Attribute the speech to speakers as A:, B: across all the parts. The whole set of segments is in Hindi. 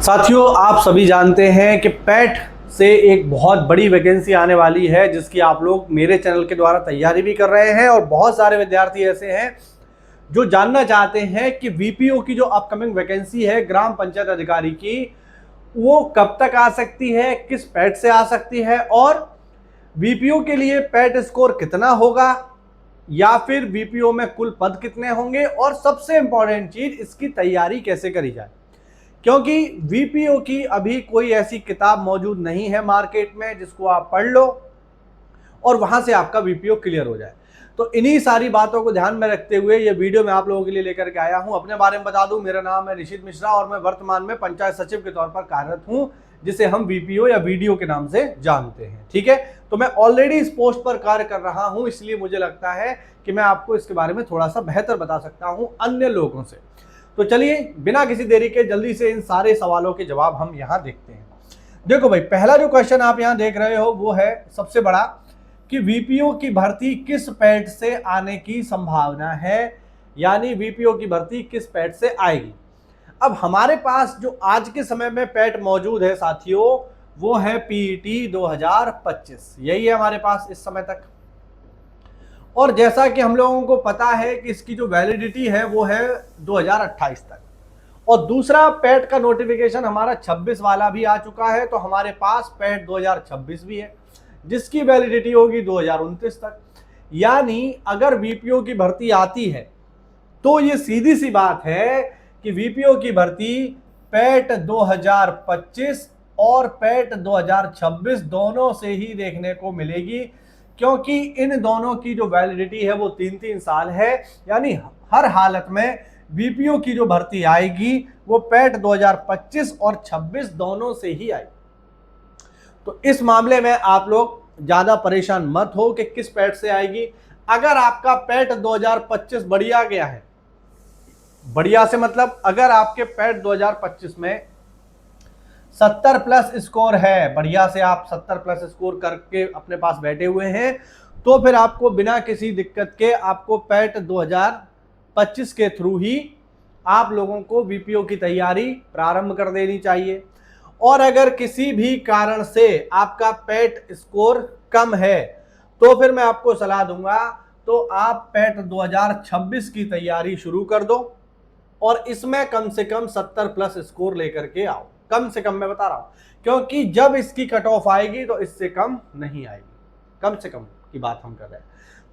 A: साथियों, आप सभी जानते हैं कि पैट से एक बहुत बड़ी वैकेंसी आने वाली है जिसकी आप लोग मेरे चैनल के द्वारा तैयारी भी कर रहे हैं और बहुत सारे विद्यार्थी ऐसे हैं जो जानना चाहते हैं कि वीपीओ की जो अपकमिंग वैकेंसी है ग्राम पंचायत अधिकारी की, वो कब तक आ सकती है, किस पैट से आ सकती है और वीपीओ के लिए पैट स्कोर कितना होगा या फिर वीपीओ में कुल पद कितने होंगे और सबसे इंपॉर्टेंट चीज, इसकी तैयारी कैसे करी जाए। क्योंकि वीपीओ की अभी कोई ऐसी किताब मौजूद नहीं है मार्केट में जिसको आप पढ़ लो और वहां से आपका वीपीओ क्लियर हो जाए। तो इन्हीं सारी बातों को ध्यान में रखते हुए ये वीडियो मैं आप लोगों के लिए लेकर के आया हूं। अपने बारे में बता दूं, मेरा नाम है निशित मिश्रा और मैं वर्तमान में पंचायत सचिव के तौर पर कार्यरत हूं, जिसे हम वीपीओ या वीडियो के नाम से जानते हैं। ठीक है, तो मैं ऑलरेडी इस पोस्ट पर कार्य कर रहा हूं, इसलिए मुझे लगता है कि मैं आपको इसके बारे में थोड़ा सा बेहतर बता सकता हूं अन्य लोगों से। तो चलिए बिना किसी देरी के जल्दी से इन सारे सवालों के जवाब हम यहां देखते हैं। देखो भाई, पहला जो क्वेश्चन आप यहां देख रहे हो वो है सबसे बड़ा कि वीपीओ की भर्ती किस पैट से आने की संभावना है, यानी वीपीओ की भर्ती किस पैट से आएगी। अब हमारे पास जो आज के समय में पैट मौजूद है साथियों, वो है पीईटी 2025, यही है हमारे पास इस समय तक। और जैसा कि हम लोगों को पता है कि इसकी जो वैलिडिटी है वो है 2028 तक, और दूसरा पैट का नोटिफिकेशन हमारा 26 वाला भी आ चुका है, तो हमारे पास पैट 2026 भी है जिसकी वैलिडिटी होगी 2029 तक। यानी अगर वीपीओ की भर्ती आती है तो ये सीधी सी बात है कि वीपीओ की भर्ती पैट 2025 और पैट 2026 दोनों से ही देखने को मिलेगी, क्योंकि इन दोनों की जो वैलिडिटी है वो 3-3 साल है। यानी हर हालत में वीपीओ की जो भर्ती आएगी वो पैट 2025 और 26 दोनों से ही आएगी। तो इस मामले में आप लोग ज्यादा परेशान मत हो कि किस पैट से आएगी। अगर आपका पैट 2025 बढ़िया गया है, बढ़िया से मतलब अगर आपके पैट 2025 में 70 प्लस स्कोर है, बढ़िया से आप 70 प्लस स्कोर करके अपने पास बैठे हुए हैं, तो फिर आपको बिना किसी दिक्कत के आपको पैट 2025 के थ्रू ही आप लोगों को वीपीओ की तैयारी प्रारंभ कर देनी चाहिए। और अगर किसी भी कारण से आपका पैट स्कोर कम है तो फिर मैं आपको सलाह दूंगा तो आप पैट 2026 की तैयारी शुरू कर दो और इसमें कम से कम 70 प्लस स्कोर लेकर के आओ। कम से कम मैं बता रहा हूं, क्योंकि जब इसकी कट ऑफ आएगी तो इससे कम नहीं आएगी, कम से कम की बात हम कर रहे हैं।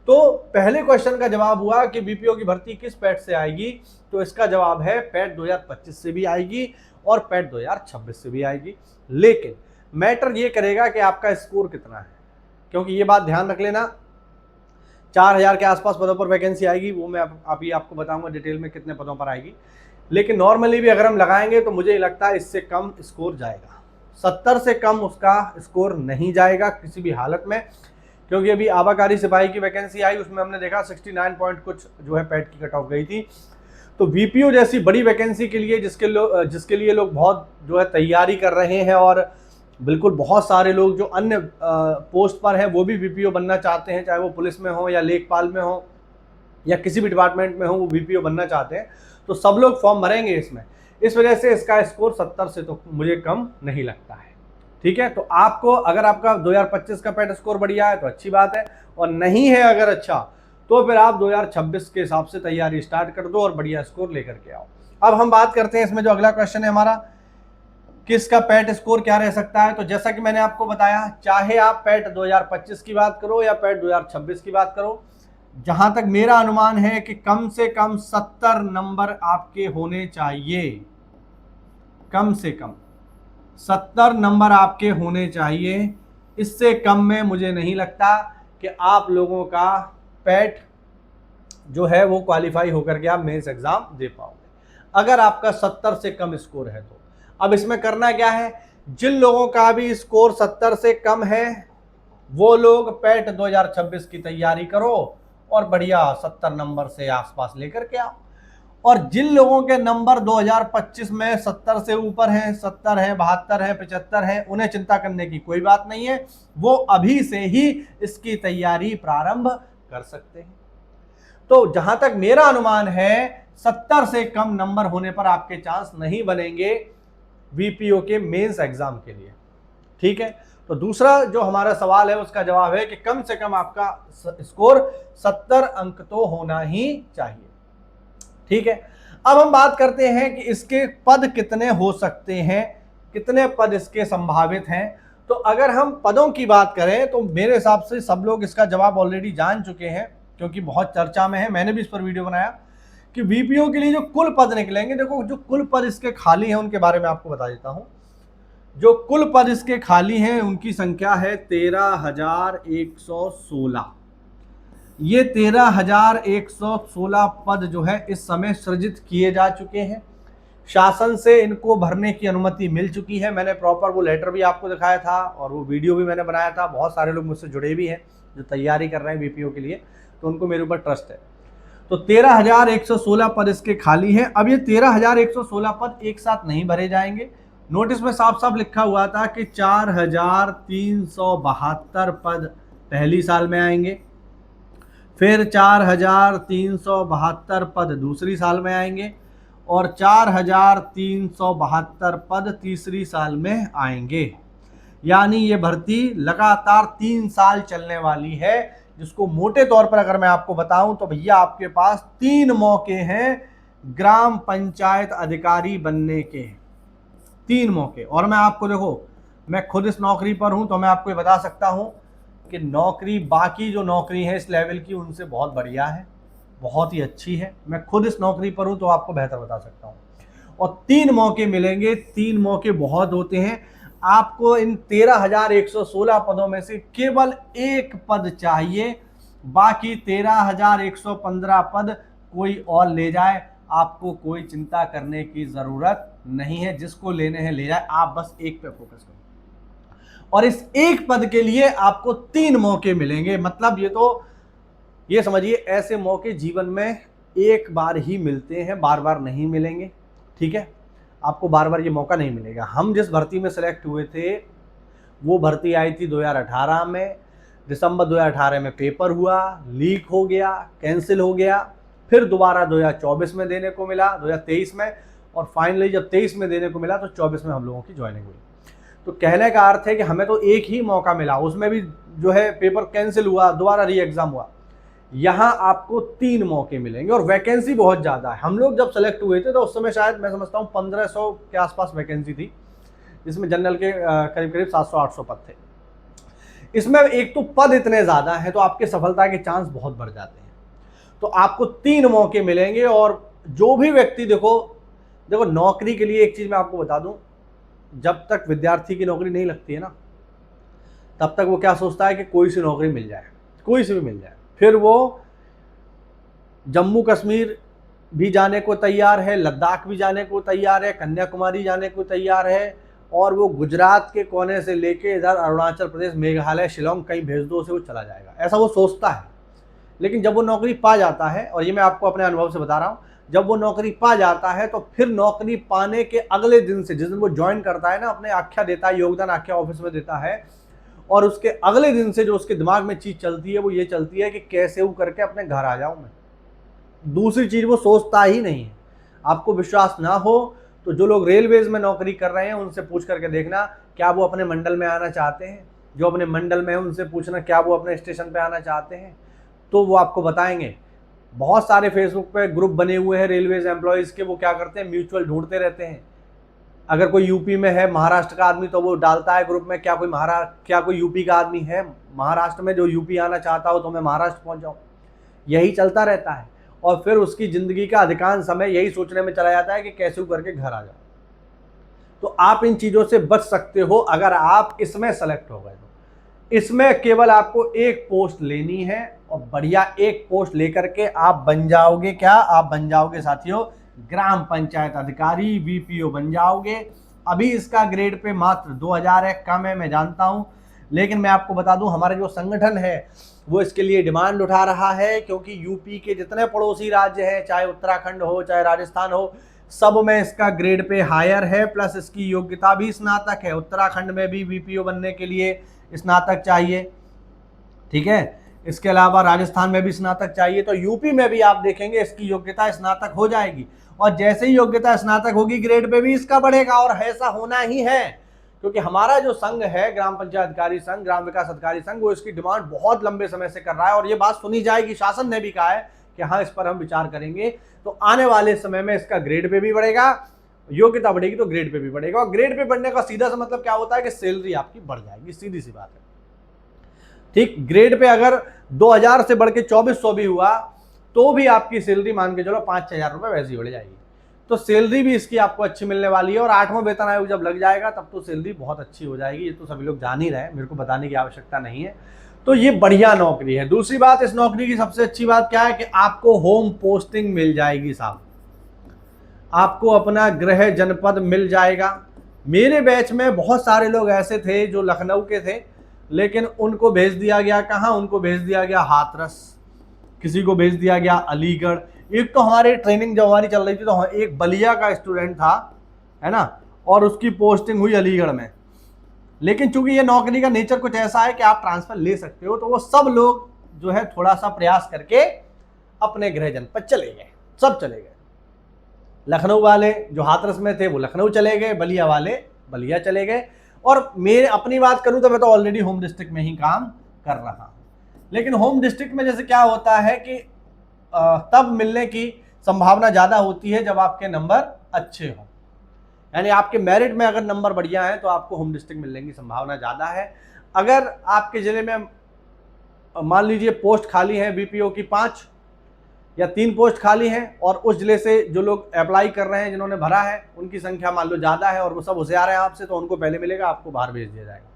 A: तो पहले क्वेश्चन का जवाब हुआ कि वीपीओ की भर्ती किस पैट से आएगी, तो इसका जवाब है पैट 2025 से भी आएगी और पैट 2026 से भी आएगी। लेकिन मैटर ये करेगा कि आपका स्कोर कितना है, क्योंकि ये बात ध्यान रख लेना, 4000 के आसपास पदों पर वैकेंसी आएगी, वो मैं अभी आपको बताऊंगा डिटेल में कितने पदों पर आएगी। लेकिन नॉर्मली भी अगर हम लगाएंगे तो मुझे लगता है इससे कम स्कोर जाएगा, 70 से कम उसका स्कोर नहीं जाएगा किसी भी हालत में। क्योंकि अभी आबाकारी सिपाही की वैकेंसी आई, उसमें हमने देखा 69 पॉइंट कुछ जो है पैट की कट ऑफ गई थी। तो वीपीओ जैसी बड़ी वैकेंसी के लिए जिसके लिए लोग बहुत जो है तैयारी कर रहे हैं और बिल्कुल बहुत सारे लोग जो अन्य पोस्ट पर हैं वो भी वीपीओ बनना चाहते हैं, चाहे वो पुलिस में हो या लेखपाल में हो या किसी भी डिपार्टमेंट में हो, वो वीपीओ बनना चाहते हैं। तो सब लोग फॉर्म भरेंगे इसमें, इस वजह से इसका स्कोर 70 से तो मुझे कम नहीं लगता है। ठीक है, तो आपको अगर आपका 2025 का पैट स्कोर बढ़िया है तो अच्छी बात है, और नहीं है अगर अच्छा तो फिर आप 2026 के हिसाब से तैयारी स्टार्ट कर दो और बढ़िया स्कोर लेकर के आओ। अब हम बात करते हैं इसमें जो अगला क्वेश्चन है हमारा, किसका पैट स्कोर क्या रह सकता है। तो जैसा कि मैंने आपको बताया, चाहे आप पैट 2025 की बात करो या पैट 2026 की बात करो, जहां तक मेरा अनुमान है कि कम से कम 70 नंबर आपके होने चाहिए, कम से कम 70 नंबर आपके होने चाहिए। इससे कम में मुझे नहीं लगता कि आप लोगों का पैट जो है वो क्वालिफाई होकर के आप मेंस एग्जाम दे पाओगे, अगर आपका 70 से कम स्कोर है तो। अब इसमें करना क्या है, जिन लोगों का भी स्कोर 70 से कम है वो लोग पैट 2026 की तैयारी करो और बढ़िया 70 नंबर से आसपास लेकर के आओ। और जिन लोगों के नंबर 2025 में 70 से ऊपर हैं, 70 हैं, 72 हैं, 75 हैं, उन्हें चिंता करने की कोई बात नहीं है, वो अभी से ही इसकी तैयारी प्रारंभ कर सकते हैं। तो जहां तक मेरा अनुमान है 70 से कम नंबर होने पर आपके चांस नहीं बनेंगे वीपीओ के मेंस एग्जाम के लिए। ठीक है, तो दूसरा जो हमारा सवाल है उसका जवाब है कि कम से कम आपका स्कोर 70 अंक तो होना ही चाहिए। ठीक है, अब हम बात करते हैं कि इसके पद कितने हो सकते हैं, कितने पद इसके संभावित हैं। तो अगर हम पदों की बात करें तो मेरे हिसाब से सब लोग इसका जवाब ऑलरेडी जान चुके हैं, क्योंकि बहुत चर्चा में है, मैंने भी इस पर वीडियो बनाया कि वीपीओ के लिए जो कुल पद निकलेंगे, देखो जो कुल पद इसके खाली हैं उनके बारे में आपको बता देता हूं। जो कुल पद इसके खाली हैं उनकी संख्या है 13,116। ये 13,116 पद जो है इस समय सृजित किए जा चुके हैं, शासन से इनको भरने की अनुमति मिल चुकी है। मैंने प्रॉपर वो लेटर भी आपको दिखाया था और वो वीडियो भी मैंने बनाया था। बहुत सारे लोग मुझसे जुड़े भी हैं जो तैयारी कर रहे हैं वीपीओ के लिए, तो उनको मेरे ऊपर ट्रस्ट है। तो 13,116 पद इसके खाली हैं। अब ये 13,116 पद एक साथ नहीं भरे जाएंगे। नोटिस में साफ साफ लिखा हुआ था कि 4,372 पद पहली साल में आएंगे, फिर 4,372 पद दूसरी साल में आएंगे और 4,372 पद तीसरी साल में आएंगे। यानी ये भर्ती लगातार 3 साल चलने वाली है, जिसको मोटे तौर पर अगर मैं आपको बताऊं तो भैया आपके पास 3 मौके हैं ग्राम पंचायत अधिकारी बनने के, 3 मौके। और मैं आपको देखो, मैं खुद इस नौकरी पर हूं तो मैं आपको ये बता सकता हूं कि नौकरी बाकी जो नौकरी है इस लेवल की उनसे बहुत बढ़िया है, बहुत ही अच्छी है। मैं खुद इस नौकरी पर हूं तो आपको बेहतर बता सकता हूं। और 3 मौके मिलेंगे, 3 मौके बहुत होते हैं। आपको इन 13,116 पदों में से केवल 1 पद चाहिए, बाकी 13,115 पद कोई और ले जाए, आपको कोई चिंता करने की जरूरत नहीं है। जिसको लेने हैं ले जाए, आप बस एक पे फोकस करो। और इस एक पद के लिए आपको 3 मौके मिलेंगे। मतलब ये समझिए ऐसे मौके जीवन में एक बार ही मिलते हैं, बार बार नहीं मिलेंगे। ठीक है, आपको बार बार ये मौका नहीं मिलेगा। हम जिस भर्ती में सेलेक्ट हुए थे वो भर्ती आई थी 2018 में। दिसंबर 2018 में पेपर हुआ, लीक हो गया, कैंसिल हो गया, फिर दोबारा 2024 में देने को मिला, 2023 में, और फाइनली जब 23 में देने को मिला तो 24 में हम लोगों की ज्वाइनिंग हुई। तो कहने का अर्थ है कि हमें तो एक ही मौका मिला, उसमें भी जो है पेपर कैंसिल हुआ, दोबारा री एग्जाम हुआ। यहाँ आपको 3 मौके मिलेंगे और वैकेंसी बहुत ज़्यादा है। हम लोग जब सेलेक्ट हुए थे तो उस समय शायद मैं समझता हूँ 1500 के आसपास वैकेंसी थी, जिसमें जनरल के करीब करीब 700-800 पद थे। इसमें एक तो पद इतने ज़्यादा हैं तो आपके सफलता के चांस बहुत बढ़ जाते हैं। तो आपको 3 मौके मिलेंगे। और जो भी व्यक्ति देखो नौकरी के लिए एक चीज़ मैं आपको बता दूँ, जब तक विद्यार्थी की नौकरी नहीं लगती है ना, तब तक वो क्या सोचता है कि कोई सी नौकरी मिल जाए, कोई सी भी मिल जाए। फिर वो जम्मू कश्मीर भी जाने को तैयार है, लद्दाख भी जाने को तैयार है, कन्याकुमारी जाने को तैयार है, और वो गुजरात के कोने से लेके इधर अरुणाचल प्रदेश, मेघालय, शिलोंग कहीं भेज दो से वो चला जाएगा, ऐसा वो सोचता है। लेकिन जब वो नौकरी पा जाता है, और ये मैं आपको अपने अनुभव से बता रहा हूँ, जब वो नौकरी पा जाता है तो फिर नौकरी पाने के अगले दिन से, जिस दिन वो ज्वाइन करता है ना, अपने आख्या देता है, योगदान आख्या ऑफिस में देता है, और उसके अगले दिन से जो उसके दिमाग में चीज़ चलती है वो ये चलती है कि कैसे वो करके अपने घर आ जाऊँ मैं। दूसरी चीज़ वो सोचता ही नहीं है। आपको विश्वास ना हो तो जो लोग रेलवेज में नौकरी कर रहे हैं उनसे पूछ करके देखना क्या वो अपने मंडल में आना चाहते हैं। जो अपने मंडल में है उनसे पूछना क्या वो अपने स्टेशन पे आना चाहते हैं, तो वो आपको बताएंगे। बहुत सारे फेसबुक पे ग्रुप बने हुए हैं रेलवेज एम्प्लॉयज़ के, वो क्या करते हैं, म्यूचुअल ढूंढते रहते हैं। अगर कोई यूपी में है, महाराष्ट्र का आदमी, तो वो डालता है ग्रुप में क्या कोई यूपी का आदमी है महाराष्ट्र में जो यूपी आना चाहता हो तो मैं महाराष्ट्र पहुंच जाऊं। यही चलता रहता है और फिर उसकी ज़िंदगी का अधिकांश समय यही सोचने में चला जाता है कि कैसे करके घर आ जाओ। तो आप इन चीज़ों से बच सकते हो अगर आप इसमें सेलेक्ट हो गए तो। इसमें केवल आपको एक पोस्ट लेनी है और बढ़िया एक पोस्ट लेकर के आप बन जाओगे क्या, आप बन जाओगे साथियों ग्राम पंचायत अधिकारी, वीपीओ बन जाओगे। अभी इसका ग्रेड पे मात्र 2000 है, कम है मैं जानता हूं, लेकिन मैं आपको बता दूं हमारा जो संगठन है वो इसके लिए डिमांड उठा रहा है, क्योंकि यूपी के जितने पड़ोसी राज्य हैं, चाहे उत्तराखंड हो चाहे राजस्थान हो, सब में इसका ग्रेड पे हायर है, प्लस इसकी योग्यता भी स्नातक है। उत्तराखंड में भी वीपीओ बनने के लिए स्नातक चाहिए, ठीक है। इसके अलावा राजस्थान में भी स्नातक चाहिए, तो यूपी में भी आप देखेंगे इसकी योग्यता स्नातक हो जाएगी। और जैसे ही योग्यता स्नातक होगी ग्रेड पे भी इसका बढ़ेगा, और ऐसा होना ही है, क्योंकि हमारा जो संघ है ग्राम पंचायत अधिकारी संघ, ग्राम विकास अधिकारी संघ, वो इसकी डिमांड बहुत लंबे समय से कर रहा है और ये बात सुनी जाएगी, शासन ने भी कहा है कि हाँ इस पर हम विचार करेंगे। तो आने वाले समय में इसका ग्रेड पे भी बढ़ेगा, योग्यता बढ़ेगी तो ग्रेड पे भी बढ़ेगा, और ग्रेड पे बढ़ने का सीधा सा मतलब क्या होता है कि सैलरी आपकी बढ़ जाएगी, सीधी सी बात है। ठीक, ग्रेड पे अगर 2000 से बढ़ के 2400 भी हुआ तो भी आपकी सैलरी मान के चलो 5-6 हजार रुपये वैसी बढ़ जाएगी। तो सैलरी भी इसकी आपको अच्छी मिलने वाली है, और 8वां वेतन आयोग जब लग जाएगा तब तो सैलरी बहुत अच्छी हो जाएगी, ये तो सभी लोग जान ही रहे हैं, मेरे को बताने की आवश्यकता नहीं है। तो ये बढ़िया नौकरी है। दूसरी बात, इस नौकरी की सबसे अच्छी बात क्या है कि आपको होम पोस्टिंग मिल जाएगी साहब, आपको अपना गृह जनपद मिल जाएगा। मेरे बैच में बहुत सारे लोग ऐसे थे जो लखनऊ के थे, लेकिन उनको भेज दिया गया कहाँ, उनको भेज दिया गया हाथरस, किसी को भेज दिया गया अलीगढ़। एक तो हमारी ट्रेनिंग जब हमारी चल रही थी तो एक बलिया का स्टूडेंट था, है ना, और उसकी पोस्टिंग हुई अलीगढ़ में। लेकिन चूंकि ये नौकरी का नेचर कुछ ऐसा है कि आप ट्रांसफर ले सकते हो, तो वो सब लोग जो है थोड़ा सा प्रयास करके अपने गृह जनपद चले गए, सब चले गए। लखनऊ वाले जो हाथरस में थे वो लखनऊ चले गए, बलिया वाले बलिया चले गए। और मेरे अपनी बात करूं तो मैं तो ऑलरेडी होम डिस्ट्रिक्ट में ही काम कर रहा हूं, लेकिन होम डिस्ट्रिक्ट में जैसे क्या होता है कि तब मिलने की संभावना ज़्यादा होती है जब आपके नंबर अच्छे हों, यानी आपके मेरिट में अगर नंबर बढ़िया है तो आपको होम डिस्ट्रिक्ट मिलने की संभावना ज़्यादा है। अगर आपके ज़िले में मान लीजिए पोस्ट खाली है बीपीओ की 5 या 3 पोस्ट खाली हैं, और उस ज़िले से जो लोग अप्लाई कर रहे हैं, जिन्होंने भरा है, उनकी संख्या मान लो ज़्यादा है और वो सब होशियार हैं आपसे, तो उनको पहले मिलेगा, आपको बाहर भेज दिया जाएगा।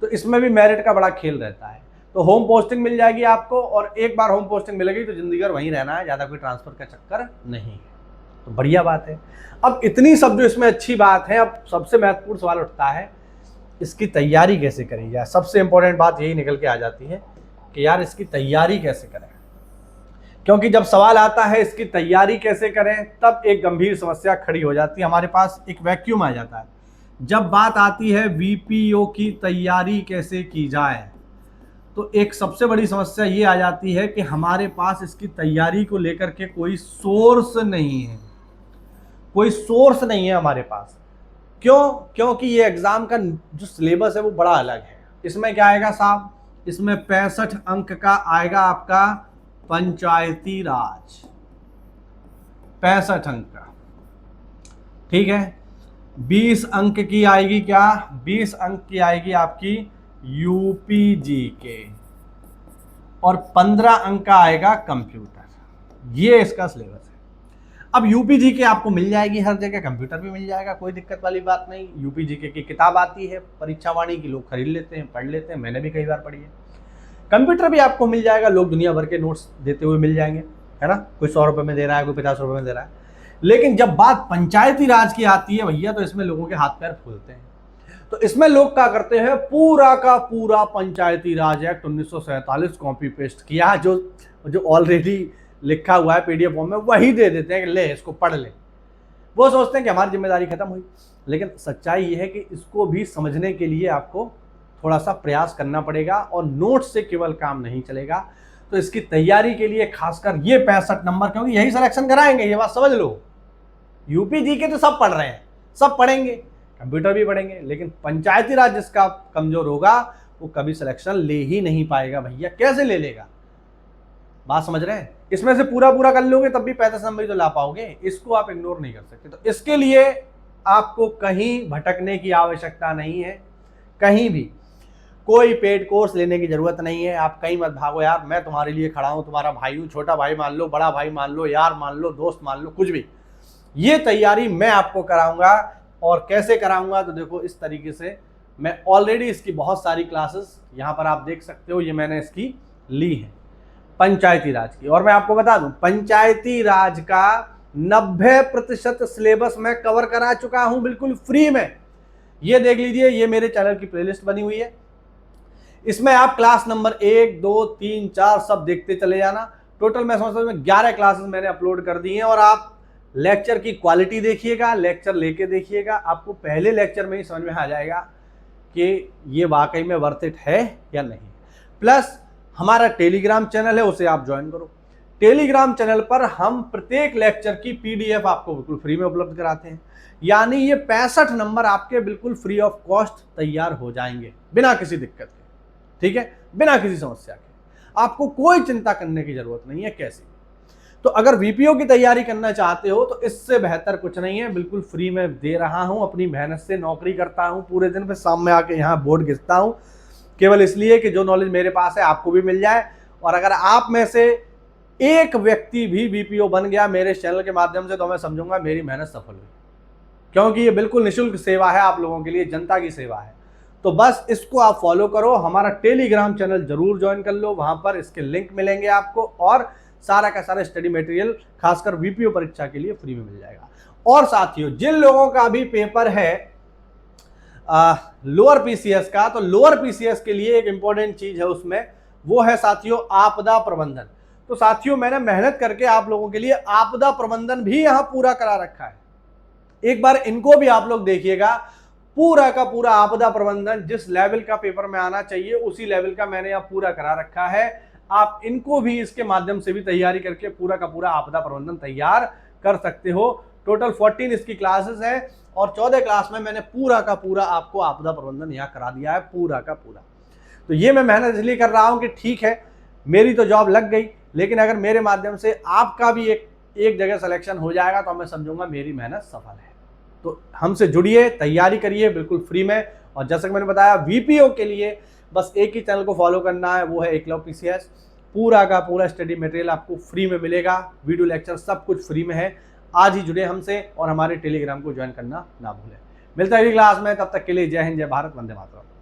A: तो इसमें भी मेरिट का बड़ा खेल रहता है। तो होम पोस्टिंग मिल जाएगी आपको, और एक बार होम पोस्टिंग मिलेगी तो जिंदगी भर वहीं रहना है, ज़्यादा कोई ट्रांसफ़र का चक्कर नहीं है। तो बढ़िया बात है। अब इतनी सब जो इसमें अच्छी बात है, अब सबसे महत्वपूर्ण सवाल उठता है इसकी तैयारी कैसे करी जाए। सबसे इंपॉर्टेंट बात यही निकल के आ जाती है कि यार इसकी तैयारी कैसे करें, क्योंकि जब सवाल आता है इसकी तैयारी कैसे करें तब एक गंभीर समस्या खड़ी हो जाती है, हमारे पास एक वैक्यूम आ जाता है। जब बात आती है वीपीओ की तैयारी कैसे की जाए, तो एक सबसे बड़ी समस्या ये आ जाती है कि हमारे पास इसकी तैयारी को लेकर के कोई सोर्स नहीं है, कोई सोर्स नहीं है हमारे पास। क्यों? क्योंकि ये एग्जाम का जो सिलेबस है वो बड़ा अलग है। इसमें क्या आएगा साहब, इसमें 65 अंक का आएगा आपका पंचायती राज, 65 अंक का, ठीक है। 20 अंक की आएगी क्या, 20 अंक की आएगी आपकी यूपीजीके, और 15 अंक का आएगा कंप्यूटर। ये इसका सिलेबस है। अब यूपीजीके आपको मिल जाएगी हर जगह, कंप्यूटर भी मिल जाएगा, कोई दिक्कत वाली बात नहीं। यूपीजीके की किताब आती है परीक्षा वाणी की, लोग खरीद लेते हैं, पढ़ लेते हैं, मैंने भी कई बार पढ़ी है। कंप्यूटर भी आपको मिल जाएगा, लोग दुनिया भर के नोट्स देते हुए मिल जाएंगे, है ना, कोई 100 रुपये में दे रहा है, कोई 50 रुपये में दे रहा है। लेकिन जब बात पंचायती राज की आती है भैया, तो इसमें लोगों के हाथ पैर फूलते हैं। तो इसमें लोग क्या करते हैं, पूरा का पूरा पंचायती राज एक्ट 1947 कॉपी पेस्ट किया, जो ऑलरेडी लिखा हुआ है पीडीएफ फॉर्म में, वही दे देते हैं कि ले इसको पढ़ ले। वो सोचते हैं कि हमारी जिम्मेदारी खत्म हुई, लेकिन सच्चाई ये है कि इसको भी समझने के लिए आपको थोड़ा सा प्रयास करना पड़ेगा, और नोट्स से केवल काम नहीं चलेगा। तो इसकी तैयारी के लिए खासकर ये 65 नंबर, क्योंकि यही सिलेक्शन कराएंगे, ये बात समझ लो। यूपीजीके तो सब पढ़ रहे हैं, सब पढ़ेंगे, कंप्यूटर भी पढ़ेंगे, लेकिन पंचायती राज जिसका कमजोर होगा वो कभी सिलेक्शन ले ही नहीं पाएगा भैया। कैसे ले लेगा, बात समझ रहे हैं। इसमें से पूरा कर लोगे तब भी 35 नंबर ही तो ला पाओगे, इसको आप इग्नोर नहीं कर सकते। तो इसके लिए आपको कहीं भटकने की आवश्यकता नहीं है, कहीं भी कोई पेड कोर्स लेने की जरूरत नहीं है। आप कहीं मत भागो यार, मैं तुम्हारे लिए खड़ा हूं, तुम्हारा भाई हूं, छोटा भाई मान लो, बड़ा भाई मान लो, यार मान लो, दोस्त मान लो, कुछ भी। ये तैयारी मैं आपको कराऊंगा, और कैसे कराऊंगा तो देखो इस तरीके से। मैं ऑलरेडी इसकी बहुत सारी क्लासेस यहाँ पर आप देख सकते हो, ये मैंने इसकी ली है पंचायती राज की। और मैं आपको बता दूं, पंचायती राज का 90% सिलेबस मैं कवर करा चुका हूं बिल्कुल फ्री में। ये देख लीजिए, ये मेरे चैनल की प्लेलिस्ट बनी हुई है, इसमें आप क्लास नंबर 1, 2, 3, 4 सब देखते चले जाना। टोटल मैं समझता हूँ 11 क्लासेस मैंने अपलोड कर दी हैं, और आप लेक्चर की क्वालिटी देखिएगा, लेक्चर लेके देखिएगा, आपको पहले लेक्चर में ही समझ में आ जाएगा कि ये वाकई में वर्थ इट है या नहीं। प्लस हमारा टेलीग्राम चैनल है, उसे आप ज्वाइन करो। टेलीग्राम चैनल पर हम प्रत्येक लेक्चर की पीडीएफ आपको बिल्कुल फ्री में उपलब्ध कराते हैं। यानी ये 65 नंबर आपके बिल्कुल फ्री ऑफ कॉस्ट तैयार हो जाएंगे बिना किसी दिक्कत के, ठीक है, बिना किसी समस्या के। आपको कोई चिंता करने की जरूरत नहीं है कैसी। तो अगर वीपीओ की तैयारी करना चाहते हो तो इससे बेहतर कुछ नहीं है, बिल्कुल फ्री में दे रहा हूं, अपनी मेहनत से नौकरी करता हूं पूरे दिन, फिर शाम में आके यहाँ बोर्ड घिसता हूं, केवल इसलिए कि जो नॉलेज मेरे पास है आपको भी मिल जाए। और अगर आप में से एक व्यक्ति भी वीपीओ बन गया मेरे चैनल के माध्यम से तो मैं समझूंगा मेरी मेहनत सफल हुई, क्योंकि ये बिल्कुल निःशुल्क सेवा है, आप लोगों के लिए जनता की सेवा है। तो बस इसको आप फॉलो करो, हमारा टेलीग्राम चैनल जरूर ज्वाइन कर लो, वहां पर इसके लिंक मिलेंगे आपको, और सारा का सारा स्टडी मटेरियल खासकर वीपीओ परीक्षा के लिए फ्री में मिल जाएगा। और साथियों, जिन लोगों का भी पेपर है लोअर पीसीएस का, तो लोअर पीसीएस के लिए एक इंपॉर्टेंट चीज है उसमें, वो है साथियों आपदा प्रबंधन। तो साथियों मैंने मेहनत करके आप लोगों के लिए आपदा प्रबंधन भी यहां पूरा करा रखा है। एक बार इनको भी आप लोग देखिएगा, पूरा का पूरा आपदा प्रबंधन जिस लेवल का पेपर में आना चाहिए उसी लेवल का मैंने यहाँ पूरा करा रखा है। आप इनको भी इसके माध्यम से भी तैयारी करके पूरा का पूरा आपदा प्रबंधन तैयार कर सकते हो। टोटल 14 इसकी क्लासेस है और 14 क्लास में मैंने पूरा का पूरा आपको आपदा प्रबंधन यहाँ करा दिया है, पूरा का पूरा। तो ये मैं मेहनत इसलिए कर रहा हूँ कि ठीक है मेरी तो जॉब लग गई, लेकिन अगर मेरे माध्यम से आपका भी एक जगह सिलेक्शन हो जाएगा तो मैं समझूंगा मेरी मेहनत सफल है। तो हमसे जुड़िए, तैयारी करिए बिल्कुल फ्री में। और जैसा कि मैंने बताया वीपीओ के लिए बस एक ही चैनल को फॉलो करना है, वो है एकलव्य पीसीएस। पूरा का पूरा स्टडी मटेरियल आपको फ्री में मिलेगा, वीडियो लेक्चर सब कुछ फ्री में है। आज ही जुड़े हमसे और हमारे टेलीग्राम को ज्वाइन करना ना भूलें। मिलता है अगली क्लास में, तब तक के लिए जय हिंद, जय भारत, वंदे मातरम।